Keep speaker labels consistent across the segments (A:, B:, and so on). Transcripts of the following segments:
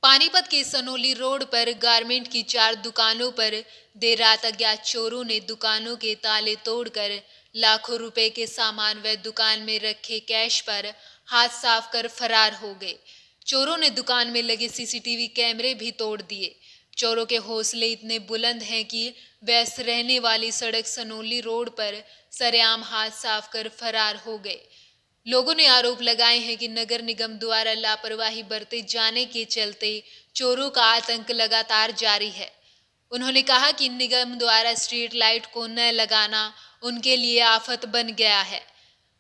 A: पानीपत के सनोली रोड पर गारमेंट की 4 दुकानों पर देर रात अज्ञात चोरों ने दुकानों के ताले तोड़कर लाखों रुपए के सामान व दुकान में रखे कैश पर हाथ साफ कर फरार हो गए। चोरों ने दुकान में लगे सीसीटीवी कैमरे भी तोड़ दिए। चोरों के हौसले इतने बुलंद हैं कि व्यस्त रहने वाली सड़क सनोली रोड पर सरेआम हाथ साफ कर फरार हो गए। लोगों ने आरोप लगाए हैं कि नगर निगम द्वारा लापरवाही बरते जाने के चलते चोरों का आतंक लगातार जारी है। उन्होंने कहा कि निगम द्वारा स्ट्रीट लाइट को न लगाना उनके लिए आफत बन गया है।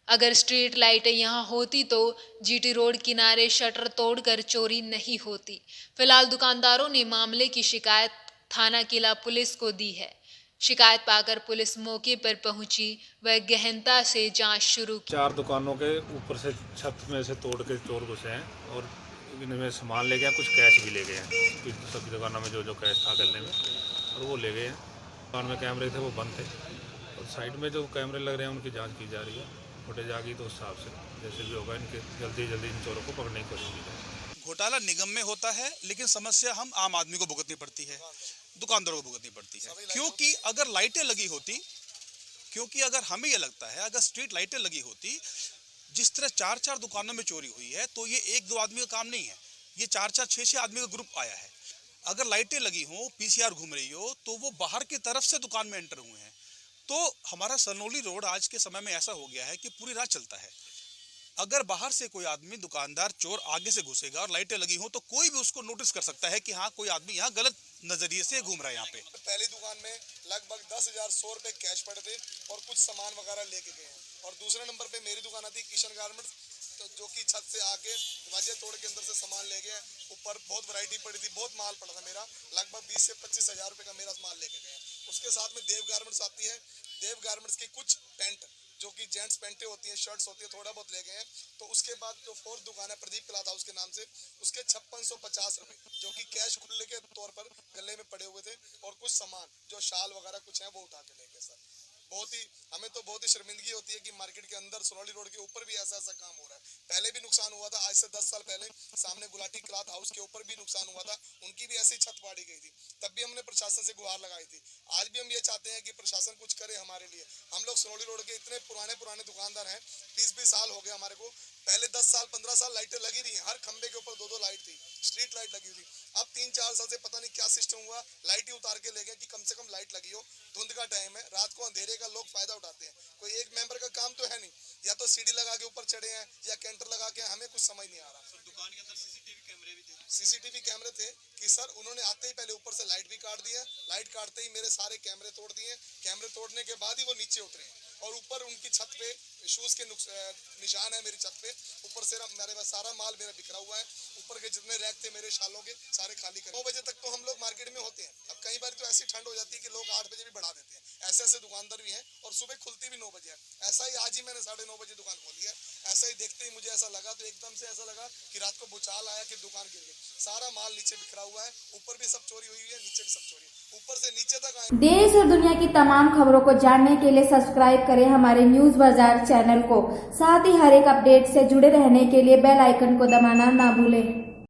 A: अगर स्ट्रीट लाइटें यहां होती तो जीटी रोड किनारे शटर तोड़कर चोरी नहीं होती। फिलहाल दुकानदारों ने मामले की शिकायत थाना किला पुलिस को दी है। शिकायत पाकर पुलिस मौके पर पहुंची व गहनता से जांच शुरू की।
B: 4 दुकानों के ऊपर से छत में से तोड़ के चोर घुसे हैं और इनमें सामान ले गए, कुछ कैश भी ले गए हैं। सभी दुकानों में जो कैश था गले में और वो ले गए हैं। दुकान में कैमरे थे वो बंद थे और साइड में जो कैमरे लग रहे हैं उनकी जाँच की जा रही है। फुटेज आ गई तो उस हिसाब से जैसे भी होगा इनके जल्दी इन चोरों को पकड़ने की कोशिश की जाए।
C: घोटाला निगम में होता है लेकिन समस्या हम आम आदमी को भुगतनी पड़ती है, दुकानदारों को भुगतनी पड़ती है। क्योंकि अगर लाइटें लगी होती, क्योंकि अगर हमें यह लगता है अगर स्ट्रीट लाइटें लगी होती, जिस तरह 4-4 दुकानों में चोरी हुई है तो ये 1-2 आदमी का काम नहीं है, ये 4-4 6-6 आदमी का ग्रुप आया है। अगर लाइटें लगी हो, पीसीआर घूम रही हो तो वो बाहर की तरफ से दुकान में एंटर हुए हैं। तो हमारा सनोली रोड आज के समय में ऐसा हो गया है कि पूरी रात चलता है। अगर बाहर से कोई आदमी दुकानदार चोर आगे से घुसेगा और लाइटें लगी हो तो कोई भी उसको नोटिस कर सकता है कि हाँ कोई आदमी यहाँ गलत नजरिए से घूम रहा है। यहाँ पे
D: पहली दुकान में लगभग 10,100 रुपए कैश पड़े थे और कुछ सामान वगैरह लेके गए हैं। और दूसरे नंबर पे मेरी दुकान आती है किशन गारमेंट्स, तो जो कि छत से आके दरवाजे तोड़ के अंदर से सामान ले गए। ऊपर बहुत वैरायटी पड़ी थी, बहुत माल पड़ा था मेरा, लगभग 20 से 25 हजार रुपए का मेरा माल लेके गए। उसके साथ में देव गारमेंट्स आती है, देव गारमेंट्स की कुछ पैंट जो कि जेंट्स पैंटें होती हैं, शर्ट्स होती है, थोड़ा बहुत ले गए हैं। तो उसके बाद जो 4th दुकान है प्रदीप क्लॉथ हाउस के नाम से, उसके 5650 रुपए जो कि कैश खुले के तौर पर गले में पड़े हुए थे और कुछ सामान जो शाल वगैरह कुछ है वो उठा के ले गए। सर हमें तो बहुत ही शर्मिंदगी होती है कि मार्केट के अंदर सनोली रोड के ऊपर भी ऐसा काम हो रहा है। पहले भी नुकसान हुआ था, आज से 10 साल पहले सामने गुलाटी क्लॉथ हाउस के ऊपर भी नुकसान हुआ था, उनकी भी ऐसी छत फाड़ी गई थी, तब भी हमने प्रशासन से गुहार लगाई थी। आज भी हम ये चाहते हैं कि प्रशासन कुछ करे हमारे लिए। हम लोग सनोली रोड के इतने पुराने दुकानदार हैं, 20-20 साल हो गए हमारे को। पहले 10 साल 15 साल लाइटें लगी रही, हर खंबे के ऊपर 2-2 लाइट थी, स्ट्रीट लाइट लगी हुई। अब 3-4 साल से पता नहीं क्या सिस्टम हुआ, लाइट ही उतार के ले गए कि कम से कम लाइट लगी हो। धुंध का टाइम है, रात को अंधेरे का लोग फायदा उठाते हैं। कोई एक मेंबर का काम तो है नहीं, या तो सीढ़ी लगा के ऊपर चढ़े हैं या कैंटर लगा के, हमें कुछ समझ नहीं आ रहा। सर दुकान के अंदर सीसीटीवी कैमरे भी थे, सीसीटीवी कैमरे थे कि सर उन्होंने आते ही पहले ऊपर से लाइट भी काट दी है। लाइट काटते ही मेरे सारे कैमरे तोड़ दिए। कैमरे तोड़ने के बाद ही वो नीचे उतरे और ऊपर उनकी छत पे शूज के निशान है मेरी छत पे। ऊपर से मेरे पास सारा माल मेरा बिखरा हुआ है, ऊपर के जितने रैक थे मेरे शालों के सारे खाली कर। 9 बजे तक तो हम लोग मार्केट में होते हैं। अब कई बार तो ऐसी ठंड हो जाती है कि लोग 8 बजे भी बढ़ा देते हैं। ऐसे दुकानदार भी हैं और सुबह खुलती भी 9 बजे है। ऐसा ही आज ही मैंने 9:30 बजे दुकान खोली है। ऐसा ही देखते ही मुझे ऐसा लगा, तो एकदम से ऐसा लगा कि रात को भूचाल आया कि दुकान गिर गई। सारा माल नीचे बिखरा हुआ है, ऊपर भी सब चोरी हुई है, नीचे भी सब चोरी है, ऊपर से नीचे तक आए।
E: देश और दुनिया की तमाम खबरों को जानने के लिए सब्सक्राइब करें हमारे न्यूज बाजार चैनल को। साथ ही हर एक अपडेट से जुड़े रहने के लिए बेल आइकन को दबाना ना भूलें।